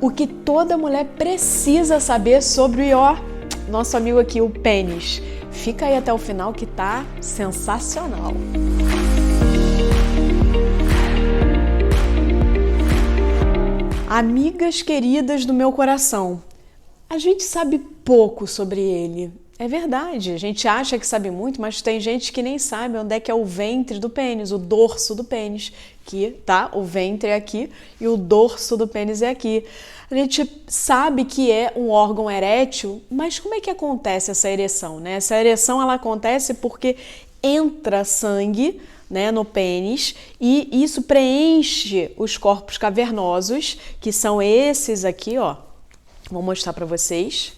O que toda mulher precisa saber sobre o nosso amigo aqui, o pênis. Fica aí até o final que tá sensacional. Amigas queridas do meu coração, a gente sabe pouco sobre ele. É verdade, a gente acha que sabe muito, mas tem gente que nem sabe onde é que é o ventre do pênis, o dorso do pênis, que tá, o ventre é aqui e o dorso do pênis é aqui. A gente sabe que é um órgão erétil, mas como é que acontece essa ereção, né? Essa ereção ela acontece porque entra sangue, né, no pênis e isso preenche os corpos cavernosos, que são esses aqui, ó. Vou mostrar para vocês.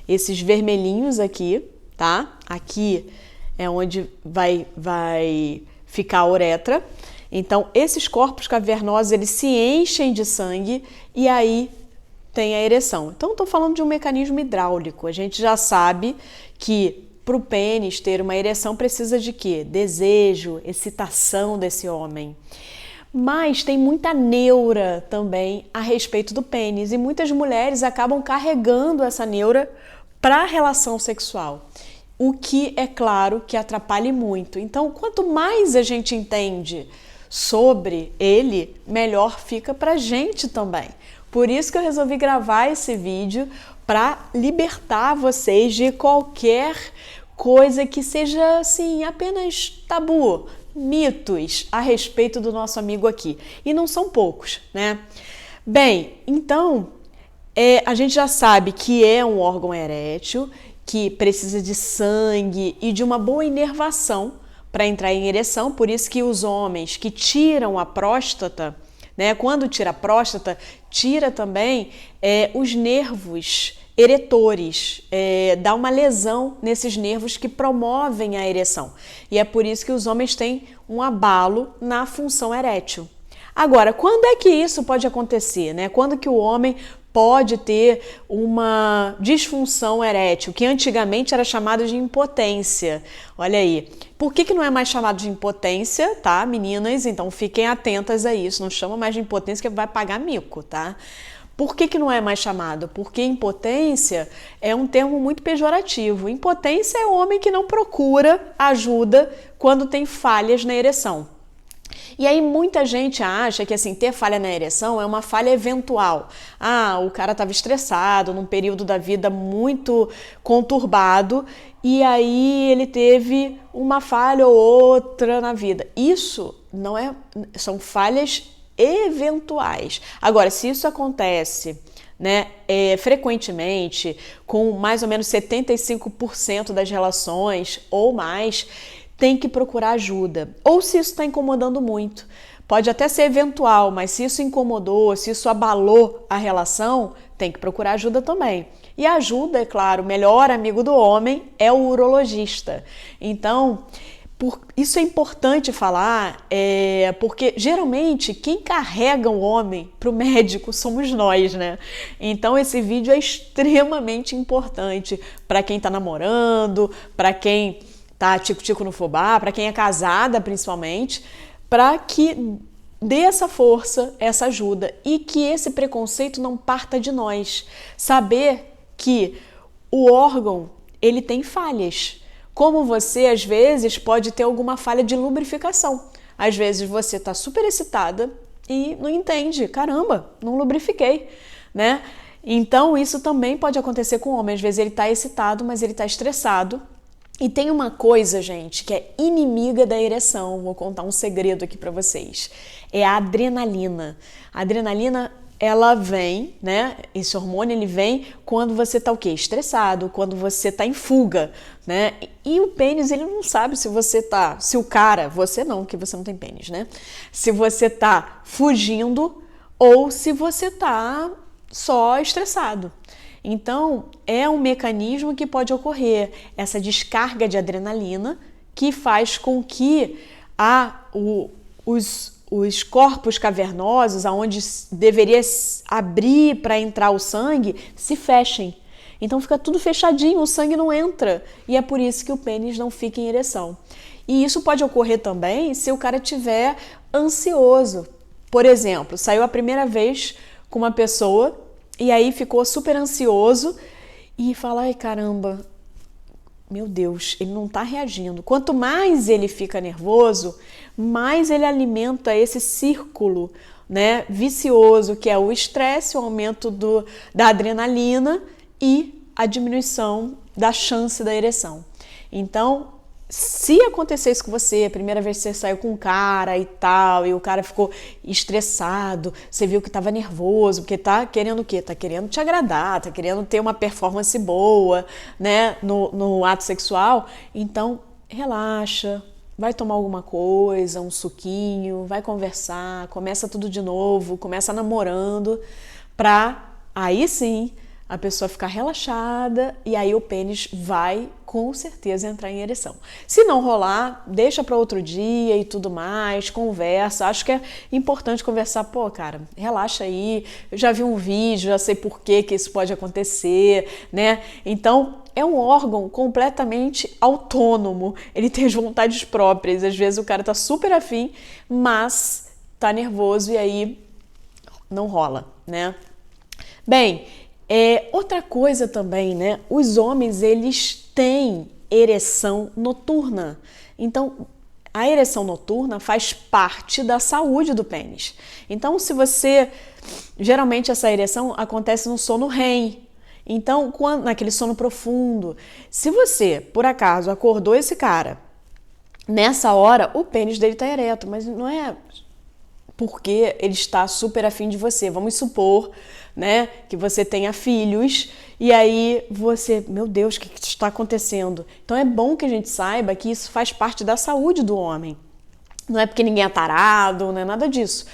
Esses vermelhinhos aqui, tá? Aqui é onde vai ficar a uretra. Então, esses corpos cavernosos, eles se enchem de sangue e aí tem a ereção. Então, estou falando de um mecanismo hidráulico. A gente já sabe que para o pênis ter uma ereção precisa de quê? Desejo, excitação desse homem. Mas tem muita neura também a respeito do pênis e muitas mulheres acabam carregando essa neura para a relação sexual, o que é claro que atrapalha muito. Então, quanto mais a gente entende sobre ele, melhor fica para a gente também. Por isso que eu resolvi gravar esse vídeo para libertar vocês de qualquer coisa que seja assim apenas tabu, mitos a respeito do nosso amigo aqui. E não são poucos, né? Bem, então a gente já sabe que é um órgão erétil, que precisa de sangue e de uma boa inervação para entrar em ereção. Por isso que os homens que tiram a próstata, né, quando tira a próstata, tira também os nervos eretores, dá uma lesão nesses nervos que promovem a ereção. E é por isso que os homens têm um abalo na função erétil. Agora, quando é que isso pode acontecer, né? Quando que o homem pode ter uma disfunção erétil, que antigamente era chamado de impotência? Olha aí. Por que não é mais chamado de impotência, tá, meninas? Então fiquem atentas a isso. Não chama mais de impotência que vai pagar mico, tá? Por que não é mais chamado? Porque impotência é um termo muito pejorativo. Impotência é o homem que não procura ajuda quando tem falhas na ereção. E aí muita gente acha que assim, ter falha na ereção é uma falha eventual. Ah, o cara estava estressado num período da vida muito conturbado e aí ele teve uma falha ou outra na vida. Isso não é, são falhas eventuais. Agora, se isso acontece, né, frequentemente, com mais ou menos 75% das relações ou mais, tem que procurar ajuda. Ou se isso está incomodando muito. Pode até ser eventual, mas se isso incomodou, se isso abalou a relação, tem que procurar ajuda também. E a ajuda, é claro, o melhor amigo do homem é o urologista. Então, isso é importante falar, porque geralmente quem carrega o homem para o médico somos nós, né? Então esse vídeo é extremamente importante para quem está namorando, para quem tá tico-tico no fubá, para quem é casada principalmente, para que dê essa força, essa ajuda e que esse preconceito não parta de nós. Saber que o órgão, ele tem falhas. Como você, às vezes, pode ter alguma falha de lubrificação. Às vezes você tá super excitada e não entende. Caramba, não lubrifiquei, né? Então isso também pode acontecer com o homem. Às vezes ele tá excitado, mas ele tá estressado. E tem uma coisa, gente, que é inimiga da ereção. Vou contar um segredo aqui para vocês. É a adrenalina. A adrenalina, ela vem, né? Esse hormônio, ele vem quando você tá o quê? Estressado, quando você tá em fuga, né? E o pênis, ele não sabe se você tá... Se o cara... Você não, que você não tem pênis, né? Se você tá fugindo ou se você tá só estressado. Então, é um mecanismo que pode ocorrer, essa descarga de adrenalina que faz com que os corpos cavernosos, aonde deveria abrir para entrar o sangue, se fechem. Então fica tudo fechadinho, o sangue não entra. E é por isso que o pênis não fica em ereção. E isso pode ocorrer também se o cara estiver ansioso. Por exemplo, saiu a primeira vez com uma pessoa e aí ficou super ansioso e fala, ai caramba, meu Deus, ele não está reagindo. Quanto mais ele fica nervoso, mais ele alimenta esse círculo, né, vicioso, que é o estresse, o aumento da adrenalina e a diminuição da chance da ereção. Então, se acontecer isso com você, a primeira vez que você saiu com um cara e tal, e o cara ficou estressado, você viu que estava nervoso, porque tá querendo o quê? Tá querendo te agradar, tá querendo ter uma performance boa, né, no ato sexual, então relaxa, vai tomar alguma coisa, um suquinho, vai conversar, começa tudo de novo, começa namorando, pra aí sim a pessoa ficar relaxada e aí o pênis vai com certeza entrar em ereção. Se não rolar, deixa para outro dia e tudo mais, conversa. Acho que é importante conversar. Pô, cara, relaxa aí. Eu já vi um vídeo, já sei por que isso pode acontecer, né? Então, é um órgão completamente autônomo. Ele tem as vontades próprias. Às vezes o cara tá super afim, mas tá nervoso e aí não rola, né? Bem, outra coisa também, né? Os homens, eles têm ereção noturna. Então, a ereção noturna faz parte da saúde do pênis. Então, geralmente essa ereção acontece no sono REM. Então, naquele sono profundo. Se você, por acaso, acordou esse cara, nessa hora, o pênis dele tá ereto, mas não é porque ele está super afim de você. Vamos supor, né, que você tenha filhos e aí você, meu Deus, o que está acontecendo? Então é bom que a gente saiba que isso faz parte da saúde do homem. Não é porque ninguém é tarado, não é nada disso.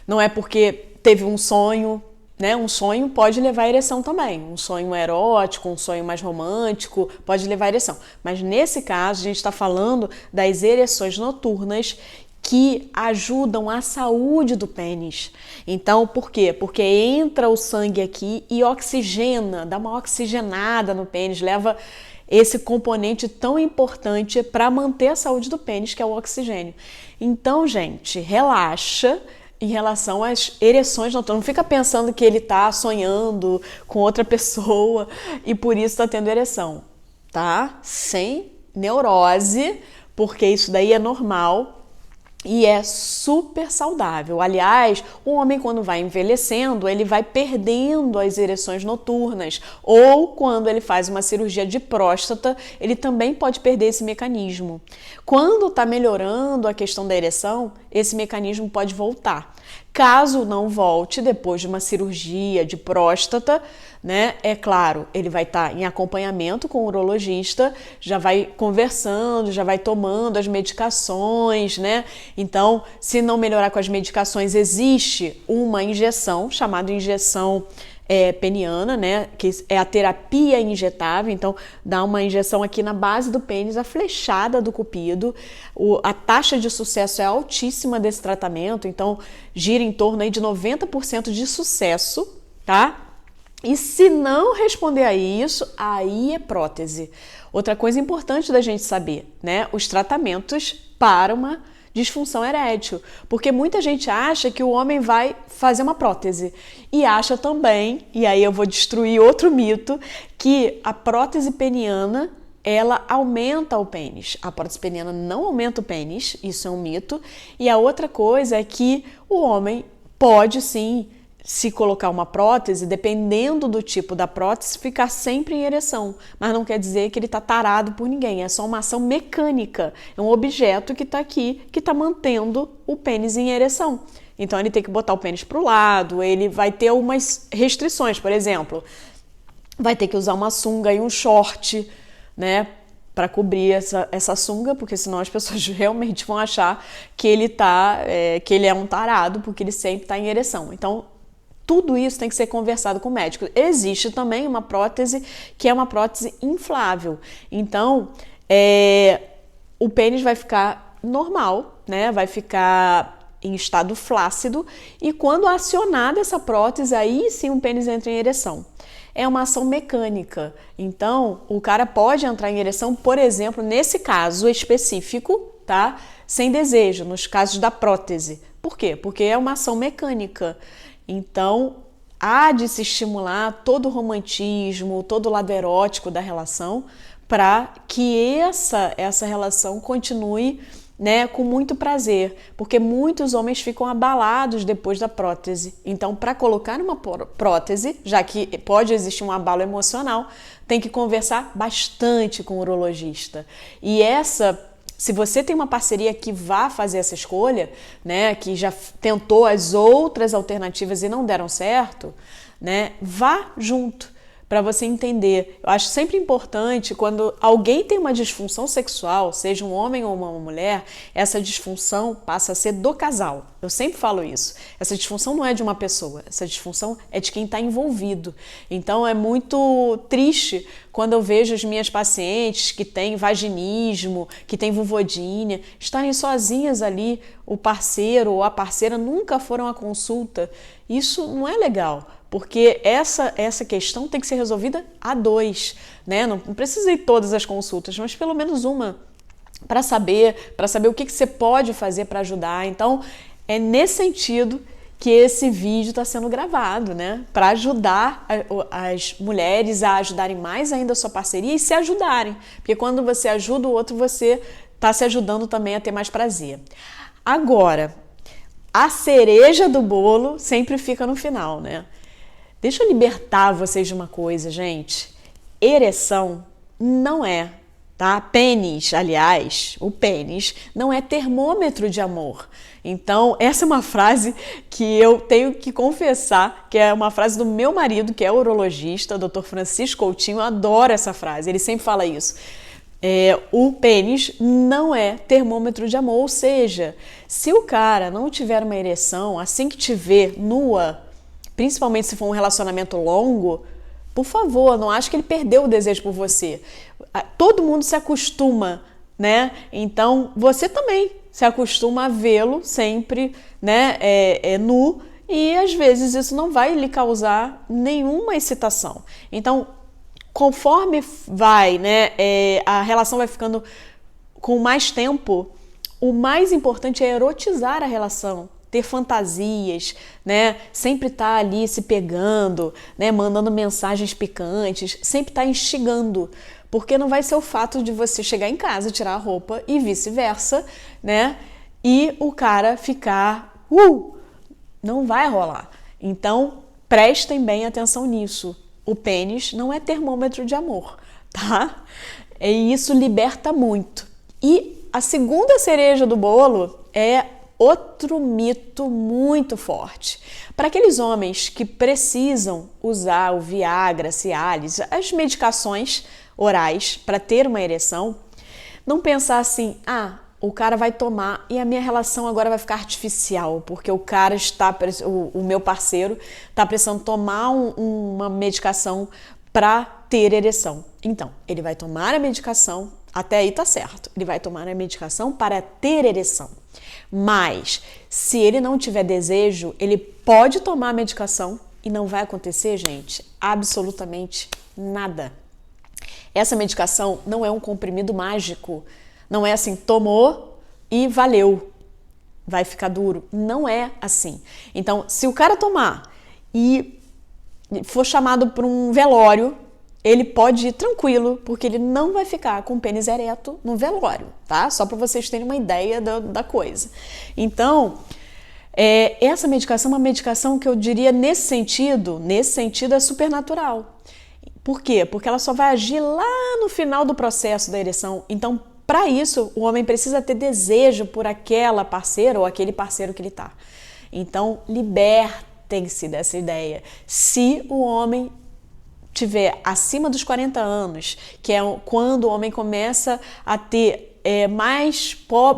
Não é porque teve um sonho, né? Um sonho pode levar à ereção também. Um sonho erótico, um sonho mais romântico pode levar à ereção. Mas nesse caso a gente está falando das ereções noturnas que ajudam a saúde do pênis. Então, por quê? Porque entra o sangue aqui e oxigena, dá uma oxigenada no pênis, leva esse componente tão importante para manter a saúde do pênis, que é o oxigênio. Então, gente, relaxa em relação às ereções noturnas. Não fica pensando que ele está sonhando com outra pessoa e por isso está tendo ereção, tá? Sem neurose, porque isso daí é normal e é super saudável. Aliás, o homem quando vai envelhecendo, ele vai perdendo as ereções noturnas. Ou quando ele faz uma cirurgia de próstata, ele também pode perder esse mecanismo. Quando está melhorando a questão da ereção, esse mecanismo pode voltar. Caso não volte depois de uma cirurgia de próstata, né? É claro, ele vai estar em acompanhamento com o urologista, já vai conversando, já vai tomando as medicações, né? Então, se não melhorar com as medicações, existe uma injeção chamada injeção peniana, né? Que é a terapia injetável. Então, dá uma injeção aqui na base do pênis, a flechada do cupido. A taxa de sucesso é altíssima desse tratamento, então gira em torno aí de 90% de sucesso, tá? E se não responder a isso, aí é prótese. Outra coisa importante da gente saber, né? Os tratamentos para uma disfunção erétil. Porque muita gente acha que o homem vai fazer uma prótese. E acha também, e aí eu vou destruir outro mito, que a prótese peniana, ela aumenta o pênis. A prótese peniana não aumenta o pênis, isso é um mito. E a outra coisa é que o homem pode sim, se colocar uma prótese, dependendo do tipo da prótese, ficar sempre em ereção. Mas não quer dizer que ele está tarado por ninguém, é só uma ação mecânica. É um objeto que está aqui, que está mantendo o pênis em ereção. Então ele tem que botar o pênis para o lado, ele vai ter algumas restrições, por exemplo, vai ter que usar uma sunga e um short, né? Para cobrir essa sunga, porque senão as pessoas realmente vão achar que ele é um tarado, porque ele sempre está em ereção. Então, tudo isso tem que ser conversado com o médico. Existe também uma prótese que é uma prótese inflável. Então, o pênis vai ficar normal, né? Vai ficar em estado flácido e quando acionada essa prótese, aí sim o pênis entra em ereção. É uma ação mecânica. Então, o cara pode entrar em ereção, por exemplo, nesse caso específico, tá? Sem desejo, nos casos da prótese. Por quê? Porque é uma ação mecânica. Então, há de se estimular todo o romantismo, todo o lado erótico da relação para que essa relação continue, né, com muito prazer, porque muitos homens ficam abalados depois da prótese. Então, para colocar uma prótese, já que pode existir um abalo emocional, tem que conversar bastante com o urologista. E se você tem uma parceria que vá fazer essa escolha, né, que já tentou as outras alternativas e não deram certo, né, vá junto para você entender. Eu acho sempre importante, quando alguém tem uma disfunção sexual, seja um homem ou uma mulher, essa disfunção passa a ser do casal. Eu sempre falo isso. Essa disfunção não é de uma pessoa, essa disfunção é de quem está envolvido. Então é muito triste quando eu vejo as minhas pacientes que têm vaginismo, que têm vulvodínia, estarem sozinhas ali, o parceiro ou a parceira nunca foram à consulta. Isso não é legal. Porque essa questão tem que ser resolvida a dois, né? Não precisa ir todas as consultas, mas pelo menos uma, para saber o que você pode fazer para ajudar. Então, é nesse sentido que esse vídeo está sendo gravado, né? Para ajudar as mulheres a ajudarem mais ainda a sua parceria e se ajudarem. Porque quando você ajuda o outro, você está se ajudando também a ter mais prazer. Agora, a cereja do bolo sempre fica no final, né? Deixa eu libertar vocês de uma coisa, gente. Ereção não é, tá? Pênis, aliás, o pênis não é termômetro de amor. Então, essa é uma frase que eu tenho que confessar, que é uma frase do meu marido, que é urologista, o Dr. Francisco Coutinho. Eu adoro essa frase, ele sempre fala isso. O pênis não é termômetro de amor, ou seja, se o cara não tiver uma ereção, assim que te ver nua, principalmente se for um relacionamento longo, por favor, não ache que ele perdeu o desejo por você. Todo mundo se acostuma, né? Então, você também se acostuma a vê-lo sempre, né, nu, e às vezes isso não vai lhe causar nenhuma excitação. Então, conforme vai, né, a relação vai ficando com mais tempo, o mais importante é erotizar a relação. Ter fantasias, né? Sempre estar ali se pegando, né? Mandando mensagens picantes, sempre estar instigando, porque não vai ser o fato de você chegar em casa, tirar a roupa e vice-versa, né? E o cara ficar, não vai rolar. Então, prestem bem atenção nisso. O pênis não é termômetro de amor, tá? E isso liberta muito. E a segunda cereja do bolo é outro mito muito forte. Para aqueles homens que precisam usar o Viagra, Cialis, as medicações orais para ter uma ereção, não pensar assim, o cara vai tomar e a minha relação agora vai ficar artificial, porque o cara o meu parceiro está precisando tomar uma medicação para ter ereção. Então, ele vai tomar a medicação, até aí tá certo, ele vai tomar a medicação para ter ereção. Mas, se ele não tiver desejo, ele pode tomar a medicação e não vai acontecer, gente, absolutamente nada. Essa medicação não é um comprimido mágico. Não é assim, tomou e valeu, vai ficar duro. Não é assim. Então, se o cara tomar e for chamado para um velório, ele pode ir tranquilo, porque ele não vai ficar com o pênis ereto no velório, tá? Só para vocês terem uma ideia da coisa. Então, essa medicação é uma medicação que eu diria nesse sentido é supernatural. Por quê? Porque ela só vai agir lá no final do processo da ereção. Então, para isso, o homem precisa ter desejo por aquela parceira ou aquele parceiro que ele tá. Então, libertem-se dessa ideia. Se o homem tiver acima dos 40 anos, que é quando o homem começa a ter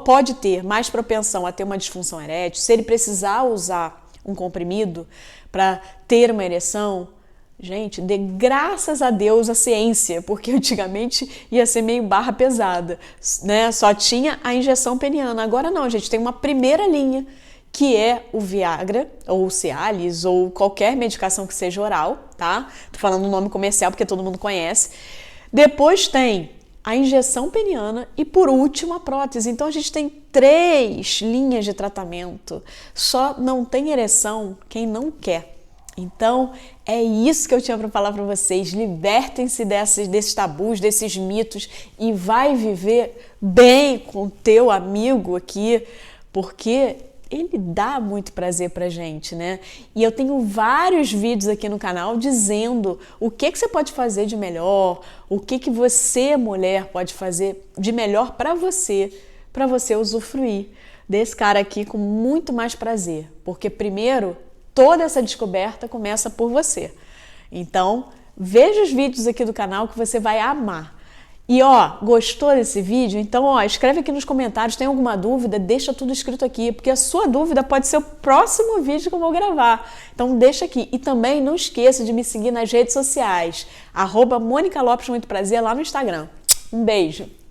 pode ter mais propensão a ter uma disfunção erétil, se ele precisar usar um comprimido para ter uma ereção, gente, dê graças a Deus a ciência, porque antigamente ia ser meio barra pesada, né? Só tinha a injeção peniana. Agora não, gente, tem uma primeira linha, que é o Viagra, ou o Cialis, ou qualquer medicação que seja oral, tá? Tô falando o nome comercial porque todo mundo conhece. Depois tem a injeção peniana e, por último, a prótese. Então, a gente tem 3 linhas de tratamento. Só não tem ereção quem não quer. Então, é isso que eu tinha para falar para vocês. Libertem-se desses tabus, desses mitos e vai viver bem com o teu amigo aqui, porque ele dá muito prazer pra gente, né? E eu tenho vários vídeos aqui no canal dizendo o que você pode fazer de melhor, o que você, mulher, pode fazer de melhor para você usufruir desse cara aqui com muito mais prazer. Porque primeiro, toda essa descoberta começa por você. Então, veja os vídeos aqui do canal que você vai amar. E gostou desse vídeo? Então, escreve aqui nos comentários, tem alguma dúvida? Deixa tudo escrito aqui, porque a sua dúvida pode ser o próximo vídeo que eu vou gravar. Então, deixa aqui. E também não esqueça de me seguir nas redes sociais, @Mônica Lopes Muito Prazer lá no Instagram. Um beijo!